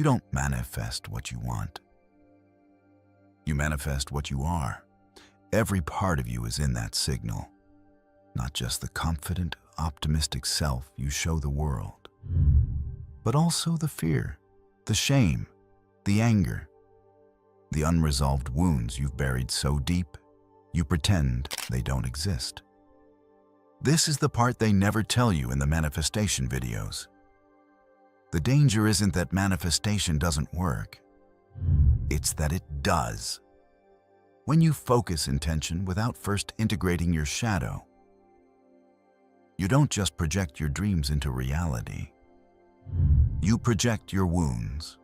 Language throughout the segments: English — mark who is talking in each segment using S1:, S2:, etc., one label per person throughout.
S1: You don't manifest what you want. You manifest what you are. Every part of you is in that signal, not just the confident, optimistic self you show the world, but also the fear, the shame, the anger, the unresolved wounds you've buried so deep you pretend they don't exist. This is the part they never tell you in the manifestation videos. The danger isn't that manifestation doesn't work. It's that it does. When you focus intention without first integrating your shadow, you don't just project your dreams into reality. You project your wounds.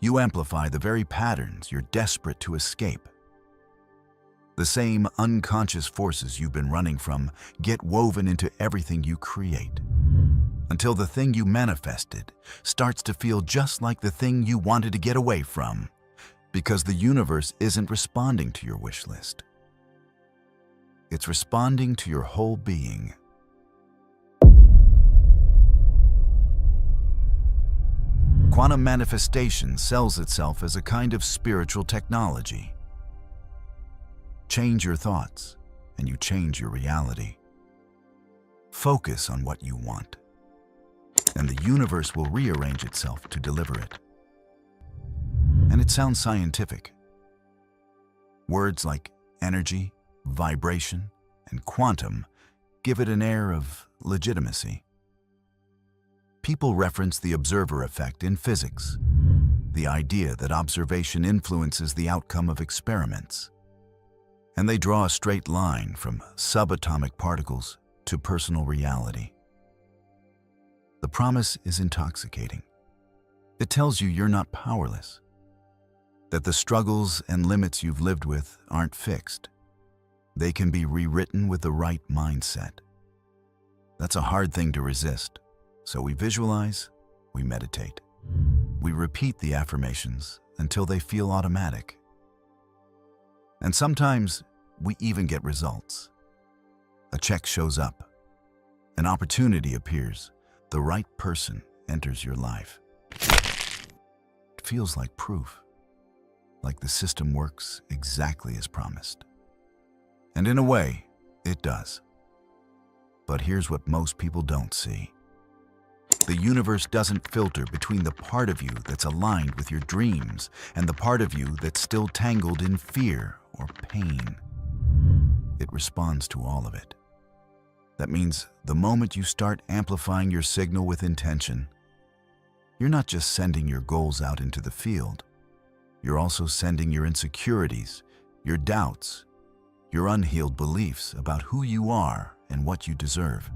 S1: You amplify the very patterns you're desperate to escape. The same unconscious forces you've been running from get woven into everything you create, until the thing you manifested starts to feel just like the thing you wanted to get away from, because the universe isn't responding to your wish list. It's responding to your whole being. Quantum manifestation sells itself as a kind of spiritual technology. Change your thoughts, and you change your reality. Focus on what you want, and the universe will rearrange itself to deliver it. And it sounds scientific. Words like energy, vibration, and quantum give it an air of legitimacy. People reference the observer effect in physics, the idea that observation influences the outcome of experiments. And they draw a straight line from subatomic particles to personal reality. The promise is intoxicating. It tells you you're not powerless, that the struggles and limits you've lived with aren't fixed. They can be rewritten with the right mindset. That's a hard thing to resist, so we visualize, we meditate. We repeat the affirmations until they feel automatic. And sometimes we even get results. A check shows up, an opportunity appears, the right person enters your life. It feels like proof, like the system works exactly as promised. And in a way, it does. But here's what most people don't see. The universe doesn't filter between the part of you that's aligned with your dreams and the part of you that's still tangled in fear or pain. It responds to all of it. That means the moment you start amplifying your signal with intention, you're not just sending your goals out into the field. You're also sending your insecurities, your doubts, your unhealed beliefs about who you are and what you deserve.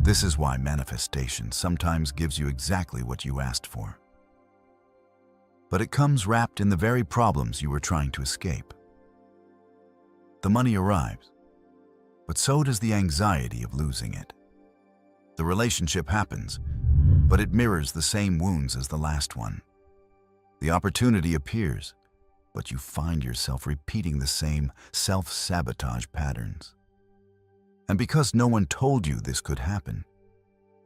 S1: This is why manifestation sometimes gives you exactly what you asked for. But it comes wrapped in the very problems you were trying to escape. The money arrives, but so does the anxiety of losing it. The relationship happens, but it mirrors the same wounds as the last one. The opportunity appears, but you find yourself repeating the same self-sabotage patterns. And because no one told you this could happen,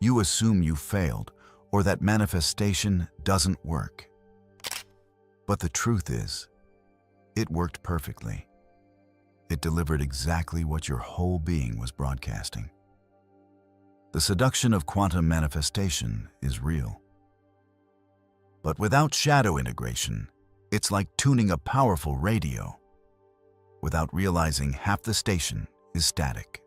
S1: you assume you failed or that manifestation doesn't work. But the truth is, it worked perfectly. It delivered exactly what your whole being was broadcasting. The seduction of quantum manifestation is real. But without shadow integration, it's like tuning a powerful radio. Without realizing half the station is static.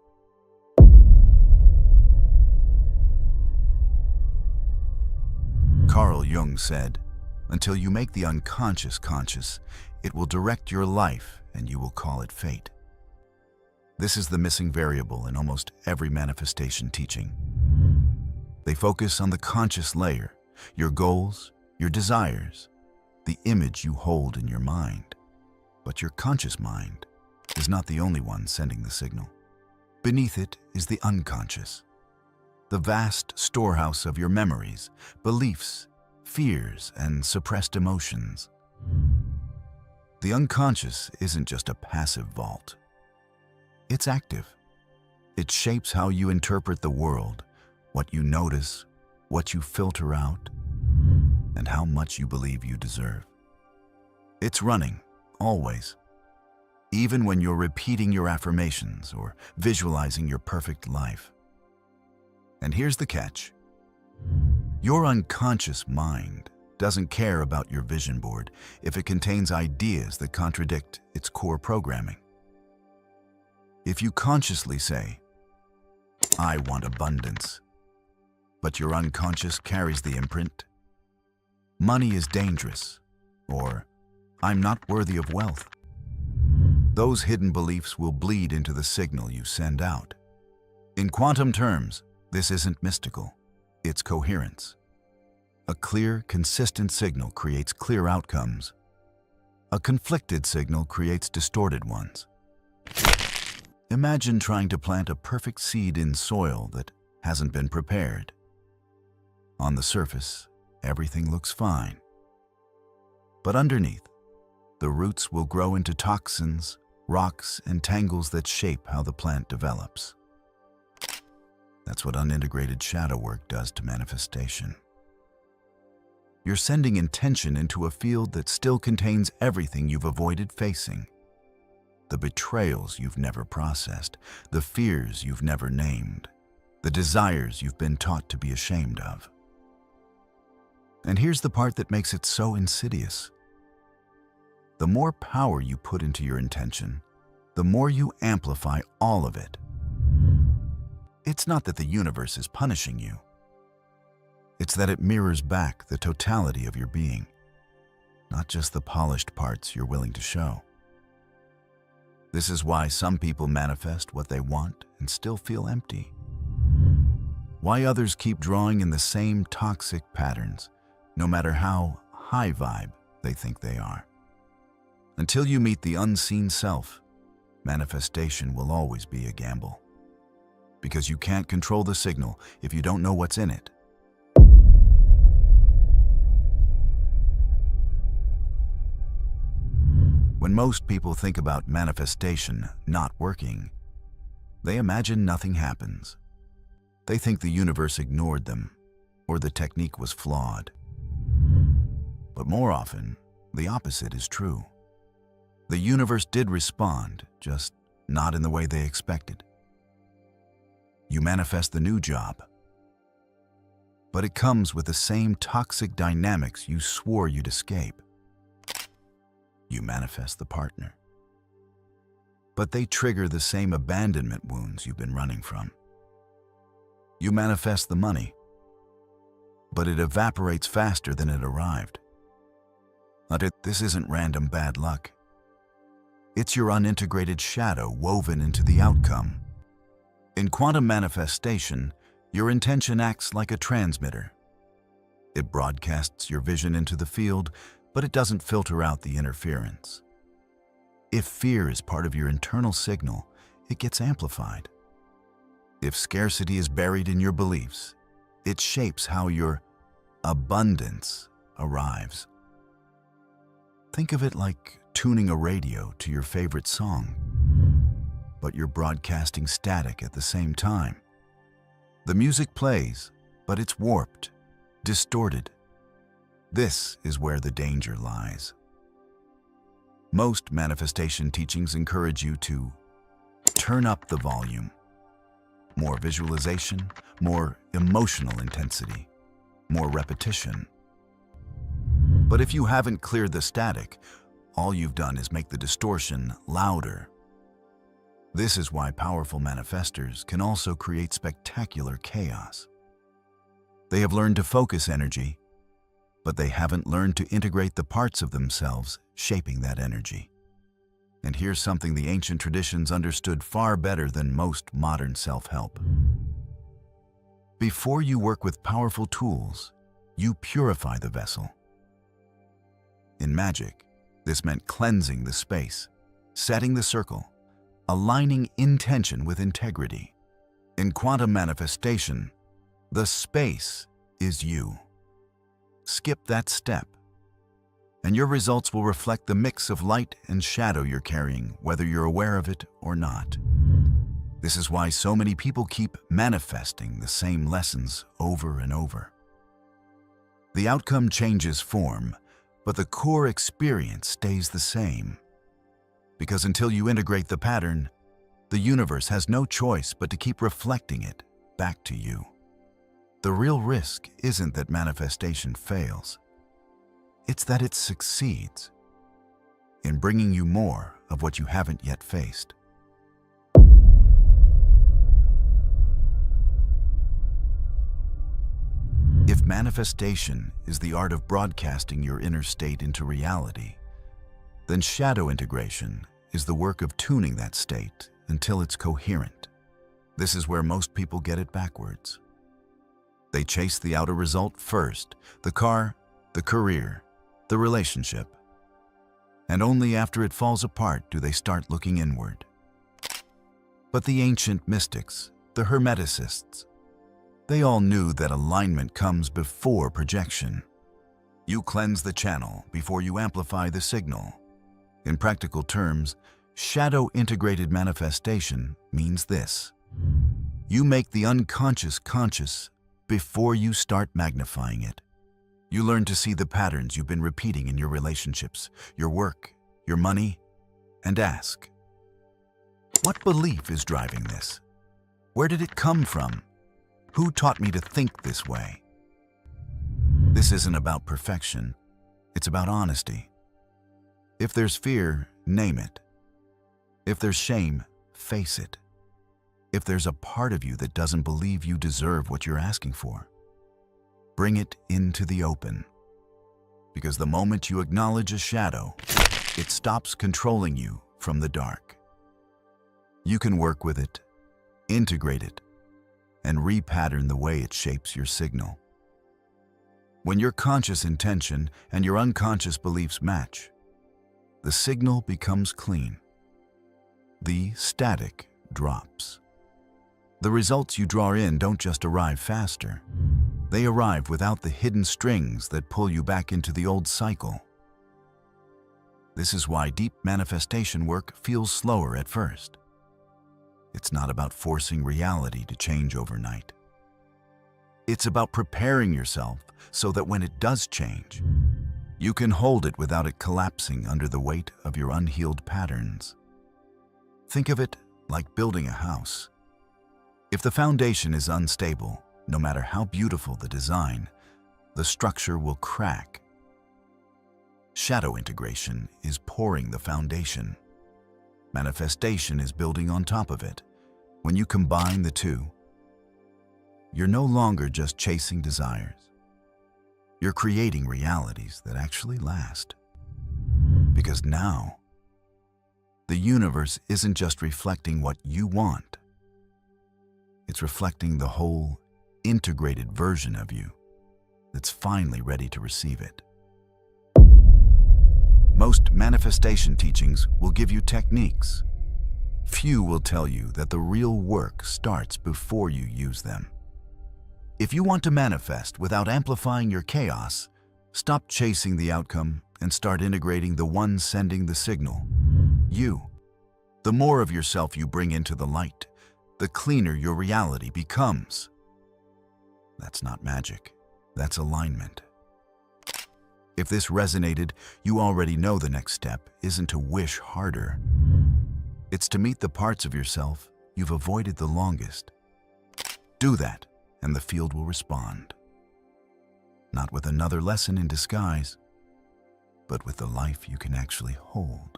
S1: Carl Jung said, "Until you make the unconscious conscious, it will direct your life and you will call it fate." This is the missing variable in almost every manifestation teaching. They focus on the conscious layer, your goals, your desires, the image you hold in your mind. But your conscious mind is not the only one sending the signal. Beneath it is the unconscious, the vast storehouse of your memories, beliefs, fears, and suppressed emotions. The unconscious isn't just a passive vault. It's active. It shapes how you interpret the world, what you notice, what you filter out. and how much you believe you deserve. It's running, always. Even when you're repeating your affirmations or visualizing your perfect life. And here's the catch. Your unconscious mind doesn't care about your vision board if it contains ideas that contradict its core programming. If you consciously say, "I want abundance," but your unconscious carries the imprint, "Money is dangerous," or "I'm not worthy of wealth," those hidden beliefs will bleed into the signal you send out. In quantum terms, this isn't mystical, it's coherence. A clear, consistent signal creates clear outcomes. A conflicted signal creates distorted ones. Imagine trying to plant a perfect seed in soil that hasn't been prepared. On the surface, everything looks fine. But underneath, the roots will grow into toxins, rocks, and tangles that shape how the plant develops. That's what unintegrated shadow work does to manifestation. You're sending intention into a field that still contains everything you've avoided facing. The betrayals you've never processed, the fears you've never named, the desires you've been taught to be ashamed of. And here's the part that makes it so insidious. The more power you put into your intention, the more you amplify all of it. It's not that the universe is punishing you. It's that it mirrors back the totality of your being, not just the polished parts you're willing to show. This is why some people manifest what they want and still feel empty. Why others keep drawing in the same toxic patterns, no matter how high vibe they think they are. Until you meet the unseen self, manifestation will always be a gamble. Because you can't control the signal if you don't know what's in it. When most people think about manifestation not working, they imagine nothing happens. They think the universe ignored them, or the technique was flawed. But more often, the opposite is true. The universe did respond, just not in the way they expected. You manifest the new job, but it comes with the same toxic dynamics you swore you'd escape. You manifest the partner, but they trigger the same abandonment wounds you've been running from. You manifest the money, but it evaporates faster than it arrived. This isn't random bad luck. It's your unintegrated shadow woven into the outcome. In quantum manifestation, your intention acts like a transmitter. It broadcasts your vision into the field, but it doesn't filter out the interference. If fear is part of your internal signal, it gets amplified. If scarcity is buried in your beliefs, it shapes how your abundance arrives. Think of it like tuning a radio to your favorite song, but you're broadcasting static at the same time. The music plays, but it's warped, distorted. This is where the danger lies. Most manifestation teachings encourage you to turn up the volume. More visualization, more emotional intensity, more repetition. But if you haven't cleared the static, all you've done is make the distortion louder. This is why powerful manifestors can also create spectacular chaos. They have learned to focus energy, but they haven't learned to integrate the parts of themselves shaping that energy. And here's something the ancient traditions understood far better than most modern self-help. Before you work with powerful tools, you purify the vessel. In magic, this meant cleansing the space, setting the circle, aligning intention with integrity. In quantum manifestation, the space is you. Skip that step, and your results will reflect the mix of light and shadow you're carrying, whether you're aware of it or not. This is why so many people keep manifesting the same lessons over and over. The outcome changes form, but the core experience stays the same. Because until you integrate the pattern, the universe has no choice but to keep reflecting it back to you. The real risk isn't that manifestation fails. It's that it succeeds in bringing you more of what you haven't yet faced. If manifestation is the art of broadcasting your inner state into reality, then shadow integration is the work of tuning that state until it's coherent. This is where most people get it backwards. They chase the outer result first, the car, the career, the relationship, and only after it falls apart do they start looking inward. But the ancient mystics, the Hermeticists, they all knew that alignment comes before projection. You cleanse the channel before you amplify the signal. In practical terms, shadow-integrated manifestation means this: you make the unconscious conscious before you start magnifying it. You learn to see the patterns you've been repeating in your relationships, your work, your money, and ask, what belief is driving this? Where did it come from? Who taught me to think this way? This isn't about perfection. It's about honesty. If there's fear, name it. If there's shame, face it. If there's a part of you that doesn't believe you deserve what you're asking for, bring it into the open. Because the moment you acknowledge a shadow, it stops controlling you from the dark. You can work with it, integrate it, and repattern the way it shapes your signal. When your conscious intention and your unconscious beliefs match, the signal becomes clean. The static drops. The results you draw in don't just arrive faster. They arrive without the hidden strings that pull you back into the old cycle. This is why deep manifestation work feels slower at first. It's not about forcing reality to change overnight. It's about preparing yourself so that when it does change, you can hold it without it collapsing under the weight of your unhealed patterns. Think of it like building a house. If the foundation is unstable, no matter how beautiful the design, the structure will crack. Shadow integration is pouring the foundation. Manifestation is building on top of it. When you combine the two, you're no longer just chasing desires. You're creating realities that actually last. Because now, the universe isn't just reflecting what you want. It's reflecting the whole integrated version of you that's finally ready to receive it. Most manifestation teachings will give you techniques. Few will tell you that the real work starts before you use them. If you want to manifest without amplifying your chaos, stop chasing the outcome and start integrating the one sending the signal. You. The more of yourself you bring into the light, the cleaner your reality becomes. That's not magic. That's alignment. If this resonated, you already know the next step isn't to wish harder. It's to meet the parts of yourself you've avoided the longest. Do that, and the field will respond. Not with another lesson in disguise, but with the life you can actually hold.